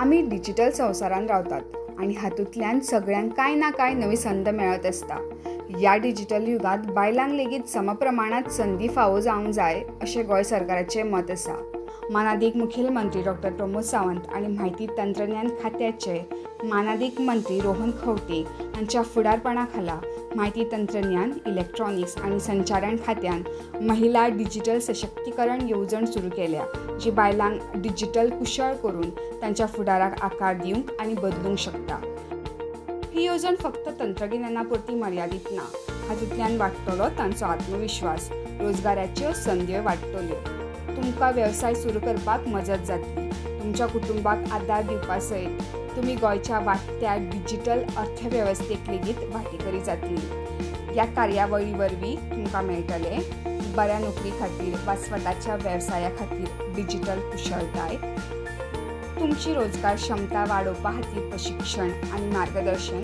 आमी डिजिटल संवसारांत रावतात आनी हातूंतल्यान सगळ्यांक काय ना काय नवी संद मेळत आसता। ह्या डिजिटल युगांत बायलांक लेगीत समप्रमाणात संदी फावो जावंक जाय अशें गोंय सरकाराचें मत आसा। मानादीक मुखेलमंत्री डॉ. प्रमोद सावंत आनी म्हायती तंत्रज्ञान खात्याचे मानादीक मंत्री रोहन खंवटे हांच्या फुडारपणा खाला माहिती तंत्रज्ञान, इलेक्ट्रॉनिक्स आनी संचारण खात्यान महिला डिजिटल सशक्तीकरण येवजण सुरू केल्या, जी बायलांक डिजिटल कुशळ करून तांच्या फुडाराक आकार दिवंक आनी बदलूंक शकता। ही येवजण फक्त तंत्रगिन्यानापुरती मर्यादित ना, हातूंतल्यान वाडटलो तांचो आत्मविश्वास, रोजगाराच्यो संदी वाडटल्यो, तुमकां वेवसाय सुरू करपाक मजत जातली, तुमच्या कुटुंबाक आदार दिवपा सयत तुम्ही गोंयच्या वाडट्या डिजिटल अर्थवेवस्थेक लेगीत वांटेकरी जातली। ह्या कार्यावळी वरवीं तुमकां मेळटले बऱ्या नोकरी खातीर वा स्वताच्या वेवसाया खातीर डिजिटल कुशळटाय, तुमची रोजगार क्षमता वाडोवपा खातीर प्रशिक्षण आनी मार्गदर्शन,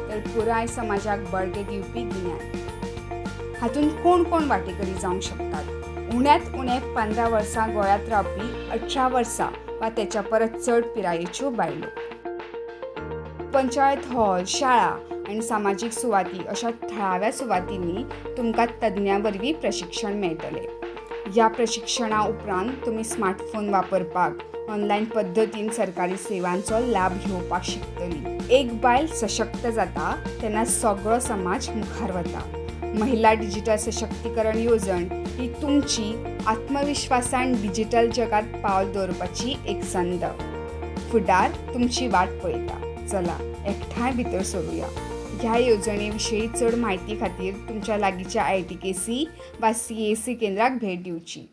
तर पुराय समाजाक बळगें दिवपी गिन्यान। हातूंत कोण कोण वांटेकरी जावंक शकतात? उण्यांत उणे 15 वर्सां गोंयांत रावपी 18 वर्सां वा तेच्या परस चड पिरायेच्यो बायलो। पंचायत हॉल, शाळा आनी सामाजीक सुवाती अशा थळाव्या सुवातींनी तुमकां तज्ञां वरवीं प्रशिक्षण मेळटलें। ह्या प्रशिक्षणा उपरांत तुमी स्मार्टफोन वापरपाक, ऑनलायन पद्दतीन सरकारी सेवांचो लाभ घेवपाक शिकतली। एक बायल सशक्त जाता तेन्ना सगळो समाज मुखार वता। महिला डिजिटल सशक्तीकरण येवजण ही तुमची आत्मविश्वासान डिजिटल जगात पावल दवरपाची एक संद। फुडार तुमची वाट पळयता, चला एकठांय भितर सरूया। ह्या येवजणे विशीं चड म्हायती खातीर तुमच्या लागींच्या ITKC वा CAC केंद्राक भेट दिवची।